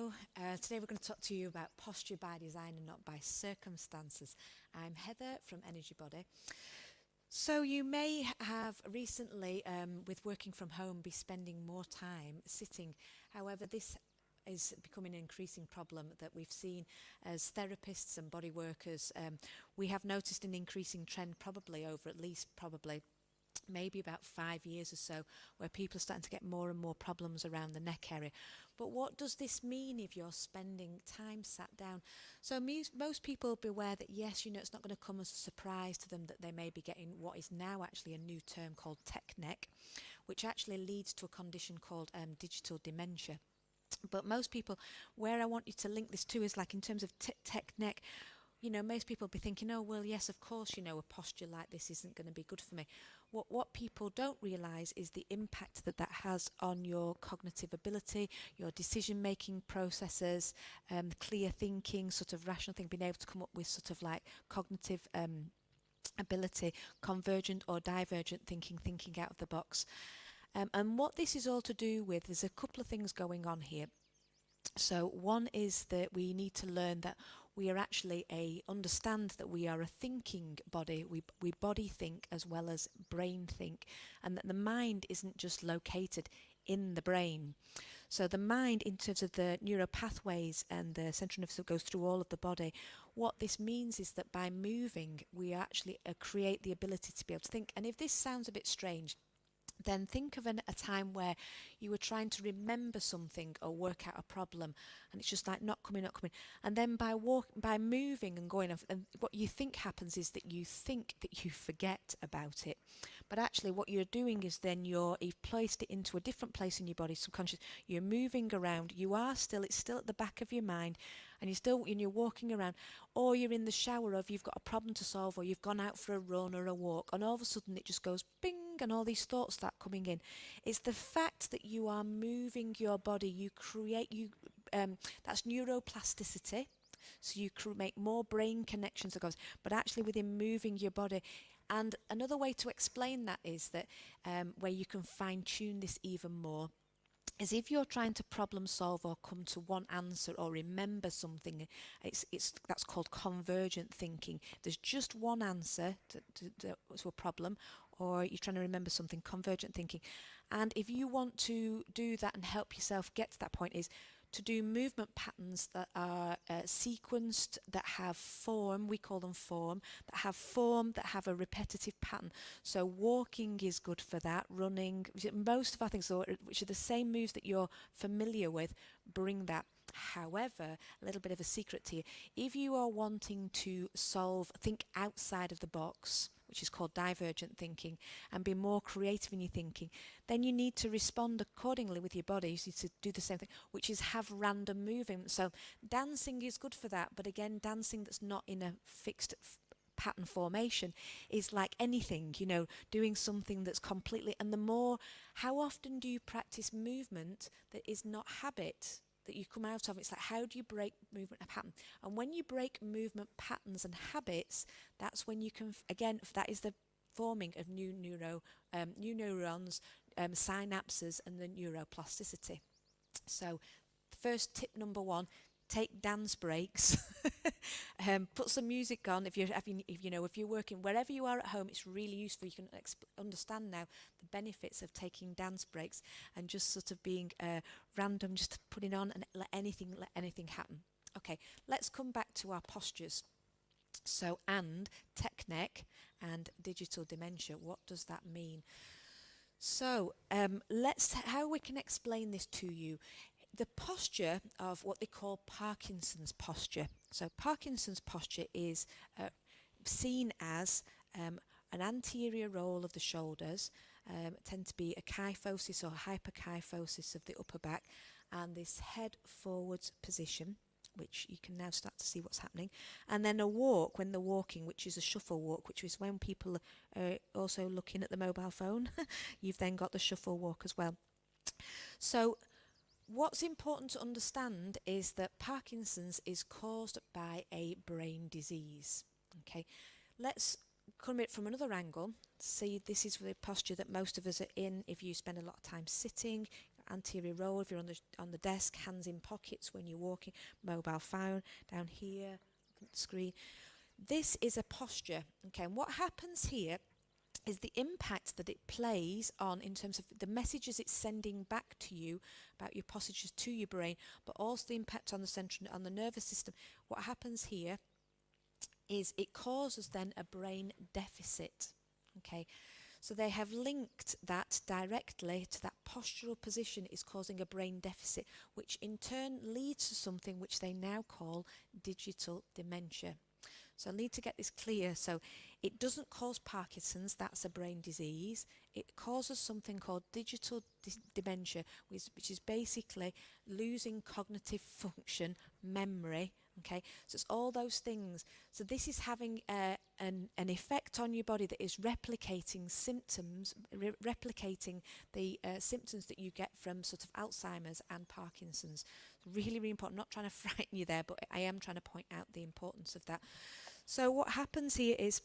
Hello, today we're going to talk to you about posture by design and not by circumstances. I'm Heather from Energy Body. So you may have recently, with working from home, be spending more time sitting. However, this is becoming an increasing problem that we've seen as therapists and body workers. We have noticed an increasing trend probably over at least probably maybe about 5 years or so, where people are starting to get more and more problems around the neck area. But what does this mean if you're spending time sat down? So most people beware that yes, it's not going to come as a surprise to them that they may be getting what is now actually a new term called tech neck, which actually leads to a condition called digital dementia. But most people, where I want you to link this to is like in terms of tech neck, most people will be thinking, oh, well, yes, of course, a posture like this isn't going to be good for me. What people don't realise is the impact that has on your cognitive ability, your decision-making processes, clear thinking, sort of rational thinking, being able to come up with sort of like cognitive ability, convergent or divergent thinking out of the box. And what this is all to do with, there's a couple of things going on here. So one is that we need to learn that we are actually understand that we are a thinking body. We body think as well as brain think, and that the mind isn't just located in the brain. So the mind, in terms of the neuropathways and the central nervous system, goes through all of the body. What this means is that by moving, we actually create the ability to be able to think. And if this sounds a bit strange, then think of a time where you were trying to remember something or work out a problem, and it's just like not coming. And then by moving and going off, and what you think happens is that you think that you forget about it. But actually what you're doing is then you've placed it into a different place in your body, subconscious. You're moving around. It's still at the back of your mind, and you're walking around, or you're in the shower, or you've got a problem to solve, or you've gone out for a run or a walk, and all of a sudden it just goes bing, and all these thoughts start coming in. It's the fact that you are moving your body. That's neuroplasticity. So you make more brain connections that goes, but actually within moving your body. And another way to explain that is that where you can fine tune this even more is if you're trying to problem solve or come to one answer or remember something, that's called convergent thinking. There's just one answer to a problem, or you're trying to remember something, convergent thinking. And if you want to do that and help yourself get to that point, is to do movement patterns that are sequenced, that have form, we call them form, that have a repetitive pattern. So walking is good for that, running, most of our things, which are the same moves that you're familiar with, bring that. However, a little bit of a secret to you, if you are wanting to think outside of the box, which is called divergent thinking, and be more creative in your thinking, then you need to respond accordingly with your body. You need to do the same thing, which is have random movement. So dancing is good for that, but again, dancing that's not in a fixed pattern formation is like anything, doing something that's completely, and how often do you practice movement that is not habit, that you come out of? It's like, how do you break movement pattern? And when you break movement patterns and habits, that's when you can, again, that is the forming of new neurons, synapses, and the neuroplasticity. So first tip number one, take dance breaks. Put some music on. If you're working wherever you are at home, it's really useful. You can understand now the benefits of taking dance breaks and just sort of being random, just putting on and let anything happen. Okay, let's come back to our postures. So, and tech neck and digital dementia, what does that mean? So, how we can explain this to you. The posture of what they call Parkinson's posture. So Parkinson's posture is seen as an anterior roll of the shoulders, tend to be a kyphosis or hyperkyphosis of the upper back, and this head forwards position, which you can now start to see what's happening, and then a walk when they're walking, which is a shuffle walk, which is when people are also looking at the mobile phone. You've then got the shuffle walk as well. So what's important to understand is that Parkinson's is caused by a brain disease. Okay, let's come at it from another angle. See, this is the posture that most of us are in. If you spend a lot of time sitting, anterior roll if you're on the desk, hands in pockets when you're walking, mobile phone down here, screen. This is a posture, okay, and what happens here is the impact that it plays on in terms of the messages it's sending back to you about your postures to your brain, but also the impact on the central, on the nervous system. What happens here is it causes then a brain deficit, okay. So they have linked that directly to that postural position is causing a brain deficit, which in turn leads to something which they now call digital dementia. So I need to get this clear. So it doesn't cause Parkinson's, that's a brain disease. It causes something called digital dementia, which is basically losing cognitive function, memory. Okay, so it's all those things. So this is having an effect on your body that is replicating symptoms, replicating the symptoms that you get from sort of Alzheimer's and Parkinson's. Really, really important. I'm not trying to frighten you there, but I am trying to point out the importance of that. So what happens here is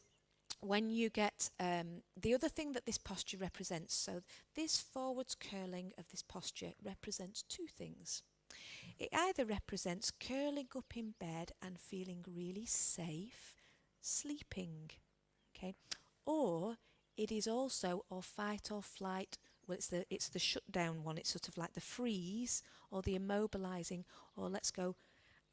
when you get the other thing that this posture represents, so this forwards curling of this posture represents two things. It either represents curling up in bed and feeling really safe, sleeping, okay, or it is also or fight or flight. Well, it's the shutdown one. It's sort of like the freeze or the immobilizing or let's go.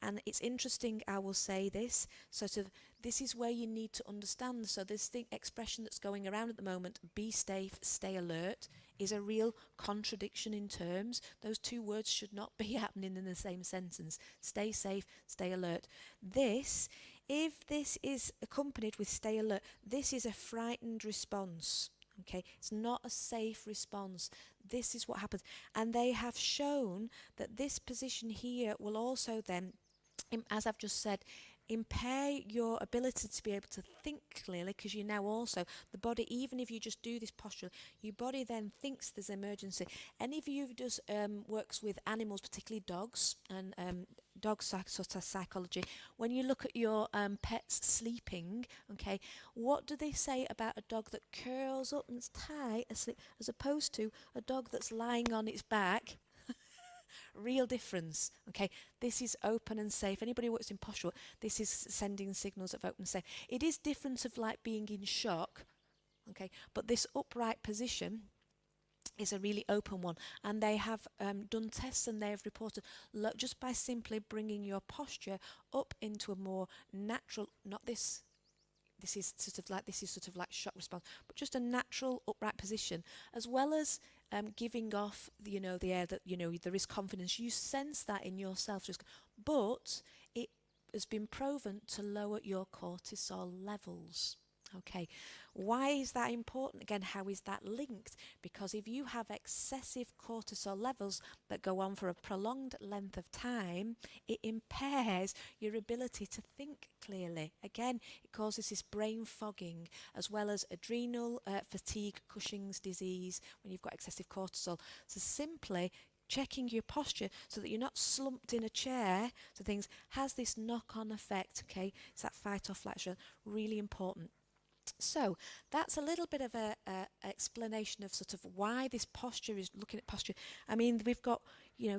And it's interesting, I will say this, sort of, this is where you need to understand. So this expression that's going around at the moment, be safe, stay alert, is a real contradiction in terms. Those two words should not be happening in the same sentence. Stay safe, stay alert. This, if this is accompanied with stay alert, this is a frightened response. Okay, it's not a safe response. This is what happens. And they have shown that this position here will also then, as I've just said, impair your ability to be able to think clearly, because you now also, the body, even if you just do this posture, your body then thinks there's emergency. Any of you who does works with animals, particularly dogs, and dog sort of psychology, when you look at your pets sleeping, okay, what do they say about a dog that curls up and is tight asleep, as opposed to a dog that's lying on its back? Real difference, okay. This is open and safe. Anybody who works in posture, this is sending signals of open and safe. It is different of like being in shock, okay, but this upright position is a really open one, and they have done tests and they have reported just by simply bringing your posture up into a more natural, not this is sort of like shock response, but just a natural upright position, as well as giving off the air that there is confidence. You sense that in yourself, but it has been proven to lower your cortisol levels. Okay, why is that important? Again, how is that linked? Because if you have excessive cortisol levels that go on for a prolonged length of time, it impairs your ability to think clearly. Again, it causes this brain fogging, as well as adrenal fatigue, Cushing's disease, when you've got excessive cortisol. So simply checking your posture so that you're not slumped in a chair, so things, has this knock-on effect, okay? It's that fight or flight, really important. So that's a little bit of a explanation of sort of why this posture is looking at posture. I mean, we've got,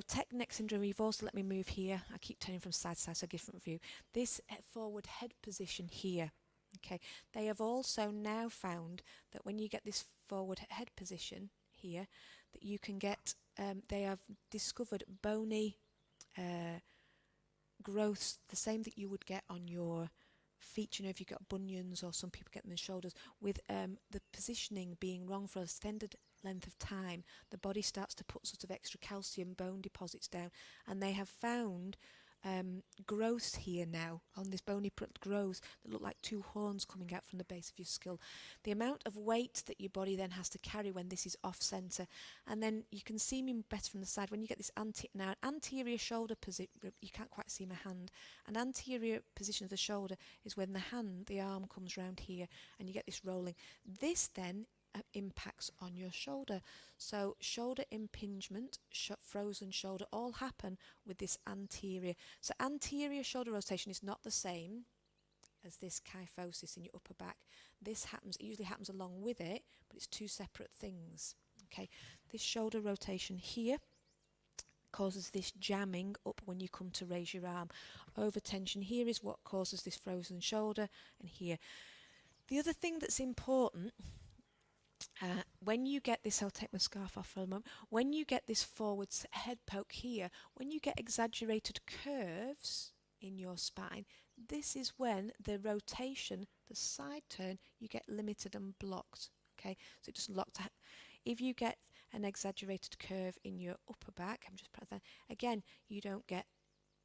tech neck syndrome. We've also, let me move here. I keep turning from side to side, so a different view. This forward head position here. Okay. They have also now found that when you get this forward head position here, that you can get, they have discovered bony growths, the same that you would get on your feet, if you've got bunions, or some people get them in shoulders, with the positioning being wrong for an extended length of time, the body starts to put sort of extra calcium bone deposits down, and they have found growths here now on this bony growths that look like two horns coming out from the base of your skull. The amount of weight that your body then has to carry when this is off centre, and then you can see me better from the side when you get this anterior shoulder position. You can't quite see my hand. An anterior position of the shoulder is when the arm comes round here, and you get this rolling. This then impacts on your shoulder. So shoulder impingement, frozen shoulder, all happen with this anterior. So anterior shoulder rotation is not the same as this kyphosis in your upper back. This happens, it usually happens along with it, but it's two separate things. Okay, this shoulder rotation here causes this jamming up when you come to raise your arm. Overtension here is what causes this frozen shoulder, and here. The other thing that's important, when you get this, I'll take my scarf off for a moment, when you get this forwards head poke here, when you get exaggerated curves in your spine, this is when the rotation, the side turn, you get limited and blocked. Okay, so it just locked. If you get an exaggerated curve in your upper back, I'm just that again, you don't get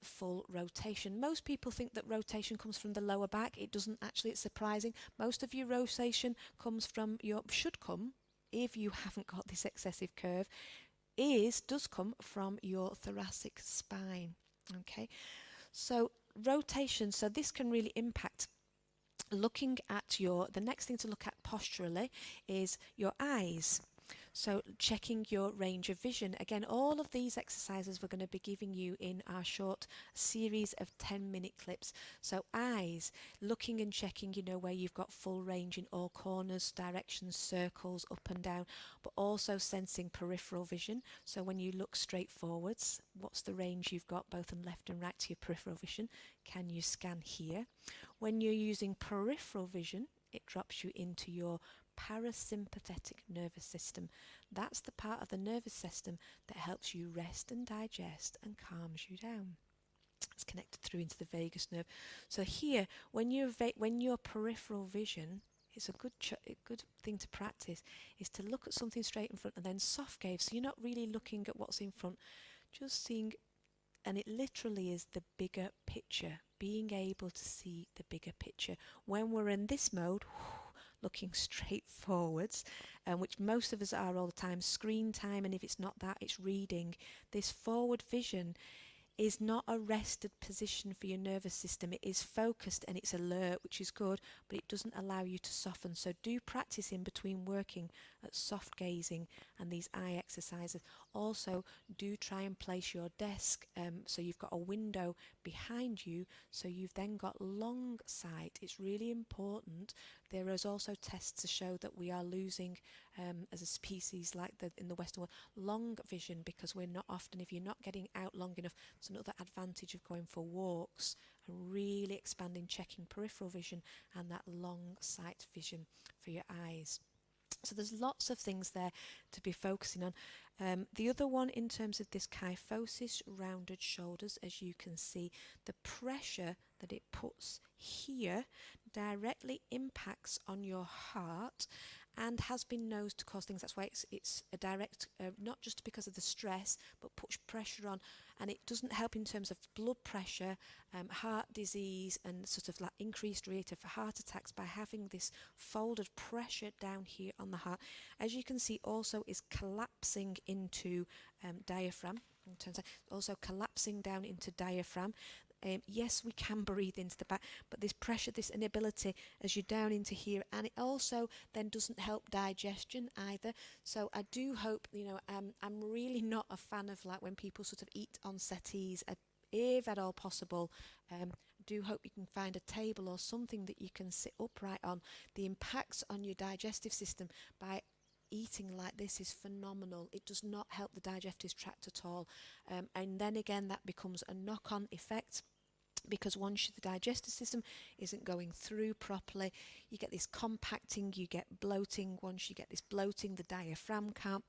full rotation. Most people think that rotation comes from the lower back. It doesn't actually. It's surprising. Most of your rotation comes from your, should come, if you haven't got this excessive curve, does come from your thoracic spine. Okay, so rotation, so this can really impact. Looking at the next thing to look at posturally is your eyes. So checking your range of vision. Again, all of these exercises we're going to be giving you in our short series of 10-minute clips. So eyes, looking and checking, where you've got full range in all corners, directions, circles, up and down, but also sensing peripheral vision. So when you look straight forwards, what's the range you've got both on left and right to your peripheral vision? Can you scan here? When you're using peripheral vision, it drops you into your parasympathetic nervous system. That's the part of the nervous system that helps you rest and digest and calms you down. It's connected through into the vagus nerve. So here, when your peripheral vision, it's a good thing to practice, is to look at something straight in front and then soft gaze. So you're not really looking at what's in front, just seeing, and it literally is the bigger picture, being able to see the bigger picture. When we're in this mode, looking straight forwards, which most of us are all the time, screen time, and if it's not that, it's reading. This forward vision is not a rested position for your nervous system. It is focused and it's alert, which is good, but it doesn't allow you to soften. So do practice in between working at soft gazing and these eye exercises. Also, do try and place your desk so you've got a window behind you, so you've then got long sight. It's really important. There is also tests to show that we are losing as a species, like in the Western world, long vision, because we're not often, if you're not getting out long enough, it's another advantage of going for walks and really expanding, checking peripheral vision and that long sight vision for your eyes. So there's lots of things there to be focusing on. The other one, in terms of this kyphosis, rounded shoulders, as you can see, the pressure that it puts here directly impacts on your heart and has been known to cause things. That's why it's a direct, not just because of the stress, but puts pressure on, and it doesn't help in terms of blood pressure, heart disease, and sort of like increased rate of heart attacks by having this folded pressure down here on the heart. As you can see, also is collapsing into diaphragm. It turns out also collapsing down into diaphragm. Yes, we can breathe into the back, but this pressure, this inability as you're down into here, and it also then doesn't help digestion either. So I do hope, I'm really not a fan of like when people sort of eat on settees, if at all possible. Do hope you can find a table or something that you can sit upright on. The impacts on your digestive system by eating like this is phenomenal. It does not help the digestive tract at all, and then again that becomes a knock-on effect, because once the digestive system isn't going through properly, you get this compacting, you get bloating. Once you get this bloating, the diaphragm can't,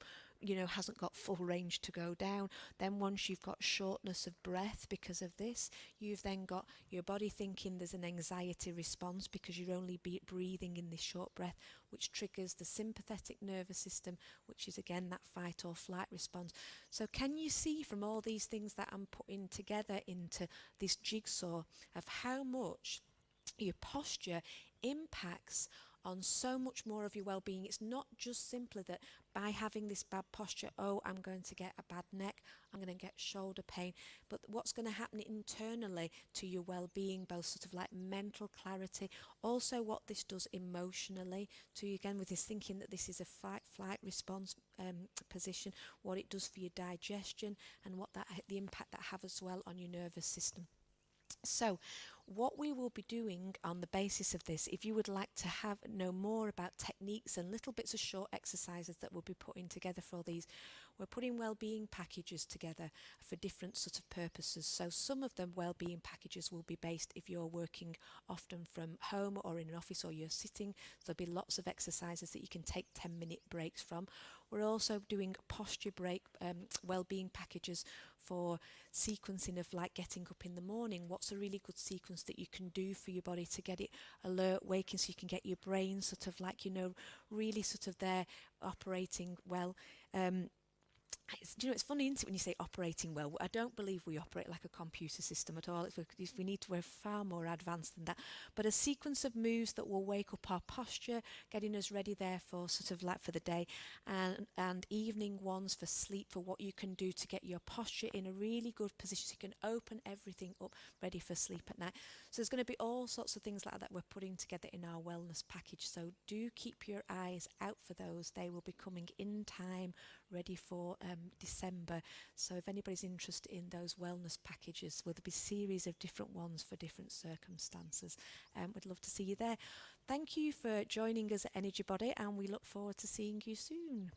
hasn't got full range to go down. Then once you've got shortness of breath because of this, you've then got your body thinking there's an anxiety response because you're only breathing in this short breath, which triggers the sympathetic nervous system, which is again that fight or flight response. So can you see from all these things that I'm putting together into this jigsaw of how much your posture impacts on so much more of your well-being? It's not just simply that by having this bad posture, I'm going to get a bad neck, I'm going to get shoulder pain, but what's going to happen internally to your well-being, both sort of like mental clarity, also what this does emotionally to you, again with this thinking that this is a fight-flight response position, what it does for your digestion, and what the impact that have as well on your nervous system. So what we will be doing on the basis of this, if you would like to know more about techniques and little bits of short exercises that we'll be putting together for these, we're putting well-being packages together for different sort of purposes. So some of them well-being packages will be based if you're working often from home or in an office or you're sitting. There'll be lots of exercises that you can take 10-minute breaks from. We're also doing posture break well-being packages for sequencing of like getting up in the morning. What's a really good sequence that you can do for your body to get it alert, waking, so you can get your brain sort of like, really sort of there operating well. It's funny, isn't it, when you say operating well? I don't believe we operate like a computer system at all. We're far more advanced than that. But a sequence of moves that will wake up our posture, getting us ready there for sort of like for the day, and evening ones for sleep, for what you can do to get your posture in a really good position so you can open everything up ready for sleep at night. So there's going to be all sorts of things like that we're putting together in our wellness package. So do keep your eyes out for those. They will be coming in time, ready for December. So if anybody's interested in those wellness packages, well, there'll be a series of different ones for different circumstances. We'd love to see you there. Thank you for joining us at Energy Body, and we look forward to seeing you soon.